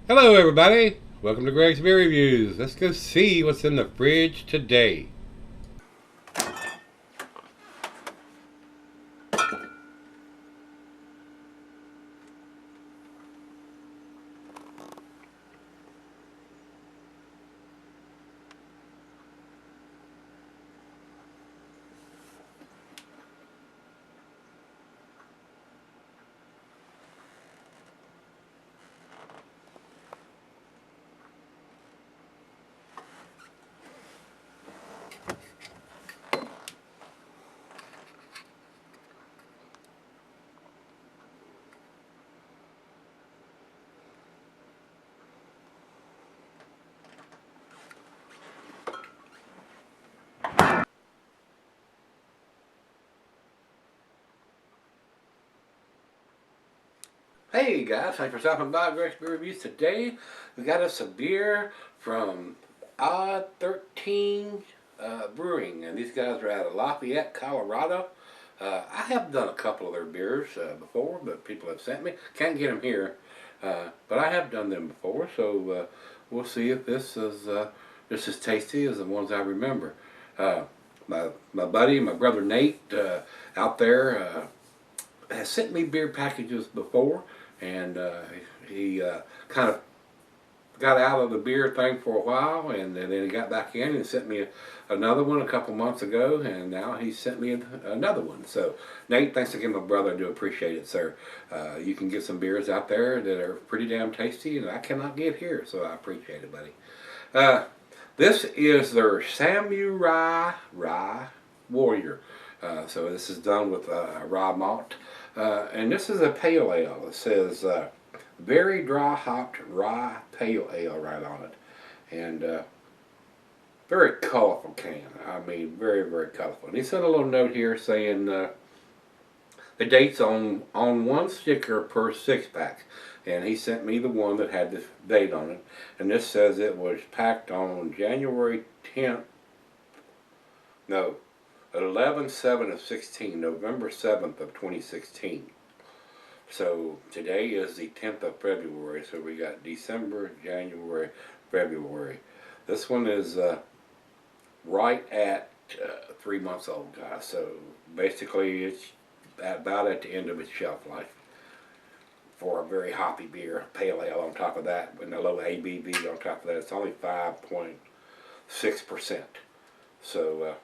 Hello everybody, welcome to Gregsbeerreviews. Let's go see what's in the fridge today. Hey guys, thanks for stopping by Gregsbeerreviews. Today we got us a beer from Odd 13 Brewing, and these guys are out of Lafayette, Colorado. I have done a couple of their beers before, but people have sent me. Can't get them here, but I have done them before, so we'll see if this is just as tasty as the ones I remember. My buddy, my brother Nate, out there has sent me beer packages before, and he kind of got out of the beer thing for a while, and then he got back in and sent me another one a couple months ago, and now he sent me another one. So Nate, thanks again, my brother. I do appreciate it, sir. You can get some beers out there that are pretty damn tasty, and I cannot get here, so I appreciate it, buddy. This is their Samurai Rye Warrior. So this is done with rye malt. And this is a pale ale. It says very dry hopped rye pale ale right on it. And very colorful can. I mean, very, very colorful. And he sent a little note here saying the date's on one sticker per 6-pack. And he sent me the one that had the date on it. And this says it was packed on January 10th. No, 11/7 of 16, November 7th of 2016. So today is the 10th of February, so we got December, January, February. This one is right at 3 months old, guys. So basically it's about at the end of its shelf life for a very hoppy beer, pale ale on top of that, and a low ABV on top of that. It's only 5.6%. So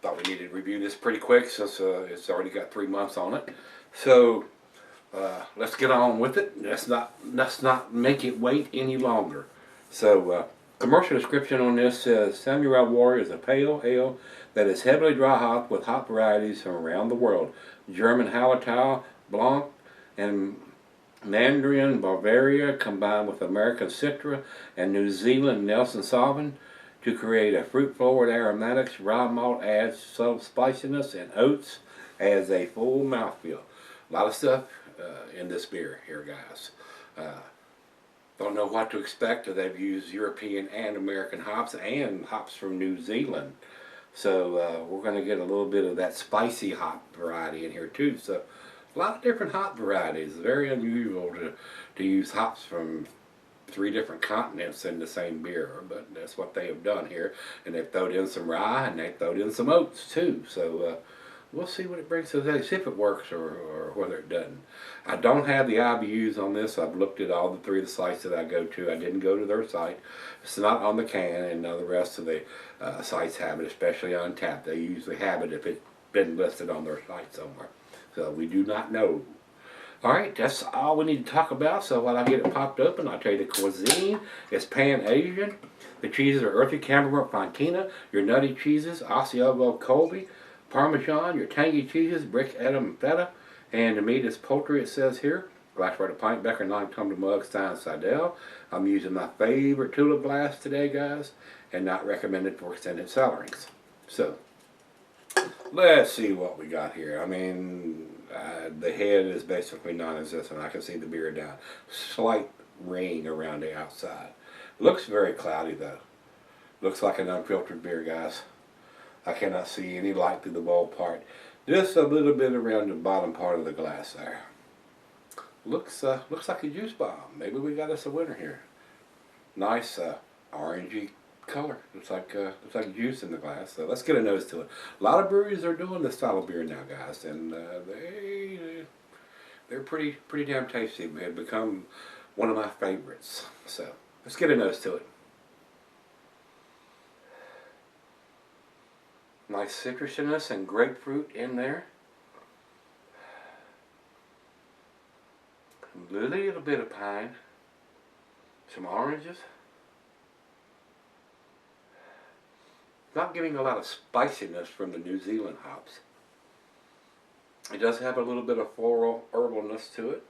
thought we needed to review this pretty quick since it's already got 3 months on it. So let's get on with it. Let's not make it wait any longer. So commercial description on this says Samurai Warrior is a pale ale that is heavily dry hopped with hop varieties from around the world: German Hallertau, Blanc, and Mandarin Bavaria combined with American Citra and New Zealand Nelson Sauvin to create a fruit-forward aromatics. Rye malt adds subtle spiciness, and oats as a full mouthfeel. A lot of stuff in this beer here, guys. Don't know what to expect. They've used European and American hops and hops from New Zealand. So we're going to get a little bit of that spicy hop variety in here too. So a lot of different hop varieties. Very unusual to use hops from 3 different continents in the same beer, but that's what they have done here. And they've thrown in some rye and they've thrown in some oats too. So we'll see what it brings to us, see if it works or whether it doesn't. I don't have the IBUs on this. I've looked at all the 3 of the sites that I go to. I didn't go to their site. It's not on the can, and the rest of the sites have it, especially on tap. They usually have it if it's been listed on their site somewhere. So we do not know. Alright, that's all we need to talk about. So while I get it popped open, I'll tell you the cuisine is Pan-Asian. The cheeses are earthy Camembert Fontina. Your nutty cheeses, Osceola Colby, Parmesan. Your tangy cheeses, Brick Edam Feta. And the meat is poultry, it says here. Glassware to pint, Becker, 9-tumbler mug, Stein Seidel. I'm using my favorite tulip glass today, guys, and not recommended for extended cellarings. So, let's see what we got here. I mean, the head is basically non-existent. I can see the beer down. Slight ring around the outside. Looks very cloudy though. Looks like an unfiltered beer, guys. I cannot see any light through the bowl part. Just a little bit around the bottom part of the glass there. looks like a juice bomb. Maybe we got us a winner here. Nice orangey color. Looks like juice in the glass. So let's get a nose to it. A lot of breweries are doing this style of beer now, guys, and they're pretty damn tasty. They have become one of my favorites. So let's get a nose to it. Nice citrusiness and grapefruit in there. A little bit of pine. Some oranges. Not getting a lot of spiciness from the New Zealand hops. It does have a little bit of floral herbalness to it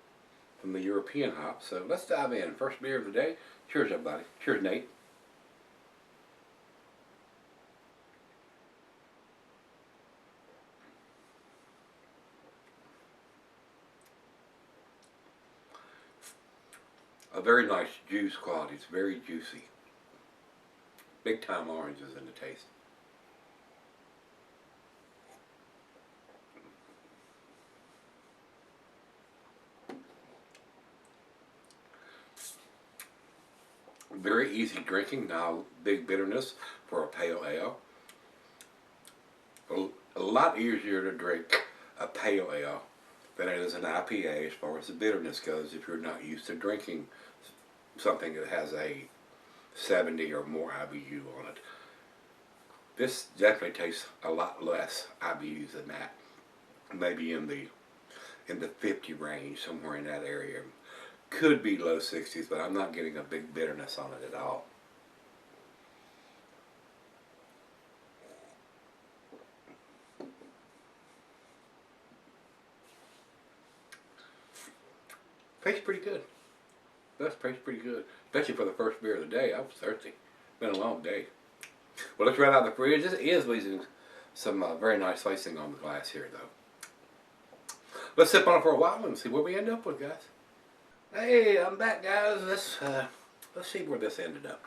from the European hops. So let's dive in. First beer of the day. Cheers, everybody. Cheers, Nate. A very nice juice quality. It's very juicy. Big time oranges in the taste. Very easy drinking. Now big bitterness for a pale ale. A lot easier to drink a pale ale than it is an IPA as far as the bitterness goes if you're not used to drinking something that has a 70 or more IBU on it. This definitely tastes a lot less IBUs than that. Maybe in the 50 range, somewhere in that area. Could be low 60s, but I'm not getting a big bitterness on it at all. Tastes pretty good. That tastes pretty good. Especially for the first beer of the day. I was thirsty. Been a long day. Well, let's right out of the fridge. This is losing some very nice icing on the glass here, though. Let's sip on it for a while and see where we end up with, guys. Hey, I'm back, guys. Let's see where this ended up.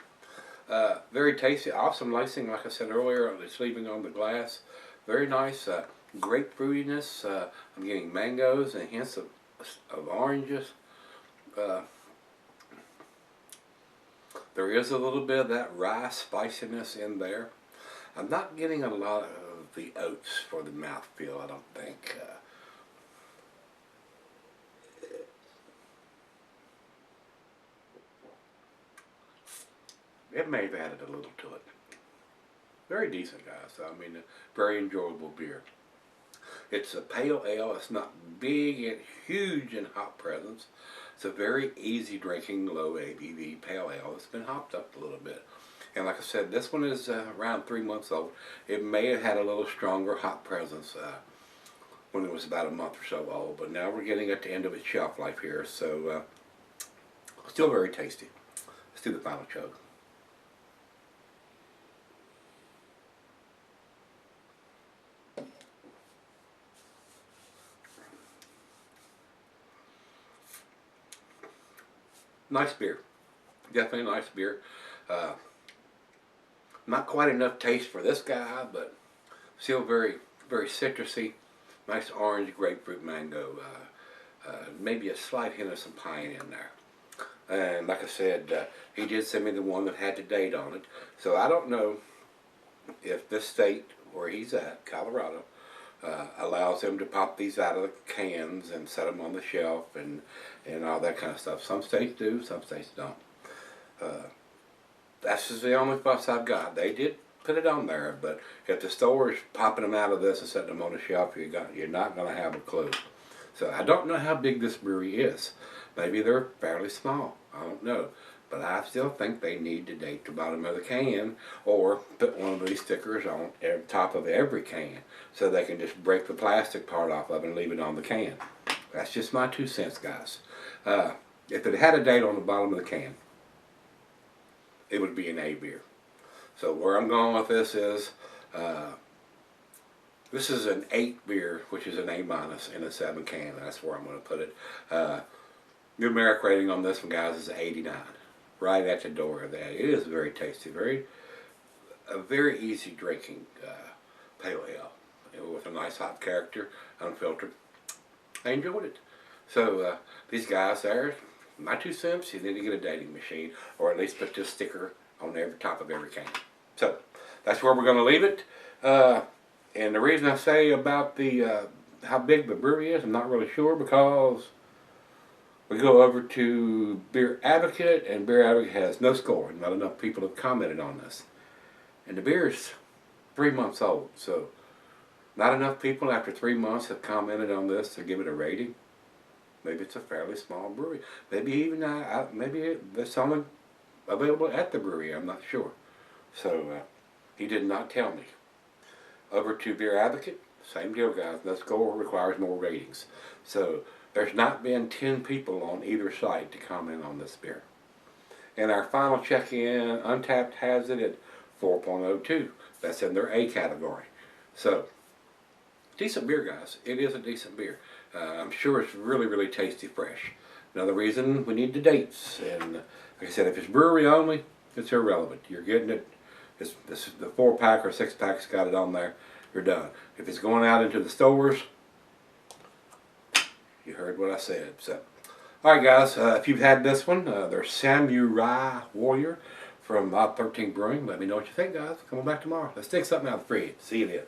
Very tasty, awesome lacing, like I said earlier. It's leaving on the glass. Very nice grapefruitiness. I'm getting mangoes and hints of oranges. There is a little bit of that rye spiciness in there. I'm not getting a lot of the oats for the mouthfeel, I don't think. It may have added a little to it. Very decent, guys. I mean, very enjoyable beer. It's a pale ale. It's not big and huge in hop presence. It's a very easy drinking, low ABV pale ale. It's been hopped up a little bit. And like I said, this one is around 3 months old. It may have had a little stronger hop presence when it was about a month or so old. But now we're getting at the end of its shelf life here. So still very tasty. Let's do the final chug. Nice beer. Definitely a nice beer. Not quite enough taste for this guy, but still very citrusy. Nice orange, grapefruit, mango. Maybe a slight hint of some pine in there. And like I said, he did send me the one that had the date on it. So I don't know if this state where he's at, Colorado, allows him to pop these out of the cans and set them on the shelf and all that kind of stuff. Some states do, some states don't. That's just the only fuss I've got. They did put it on there, but if the store is popping them out of this and setting them on the shelf, you're not going to have a clue. So I don't know how big this brewery is. Maybe they're fairly small. I don't know. But I still think they need to date the bottom of the can or put one of these stickers on top of every can so they can just break the plastic part off of it and leave it on the can. That's just my 2 cents, guys. If it had a date on the bottom of the can, it would be an A beer. So where I'm going with this is an 8 beer, which is an A minus in a 7 can. That's where I'm going to put it. Numeric rating on this one, guys, is 89. Right at the door of that. It is very tasty, a very easy drinking pale ale with a nice hop character, unfiltered. I enjoyed it. So these guys there, my 2 cents, you need to get a dating machine, or at least put this sticker on every top of every can. So that's where we're going to leave it. And the reason I say about the how big the brewery is, I'm not really sure, because we go over to Beer Advocate, and Beer Advocate has no score. Not enough people have commented on this. And the beer is 3 months old, so not enough people after 3 months have commented on this to give it a rating. Maybe it's a fairly small brewery. Maybe even maybe it's only available at the brewery. I'm not sure. So he did not tell me. Over to Beer Advocate, same deal, guys. No score requires more ratings. So there's not been 10 people on either site to comment on this beer. And our final check-in, Untapped has it at 4.02. That's in their A category. So decent beer, guys. It is a decent beer. I'm sure it's really, really tasty fresh. Another reason we need the dates. And like I said, if it's brewery only, it's irrelevant. You're getting it. The 4-pack or 6-pack's got it on there. You're done. If it's going out into the stores, you heard what I said. So, all right, guys. If you've had this one, there's Samurai Warrior from Odd 13 Brewing. Let me know what you think, guys. Come on back tomorrow. Let's take something out of the fridge. See you then.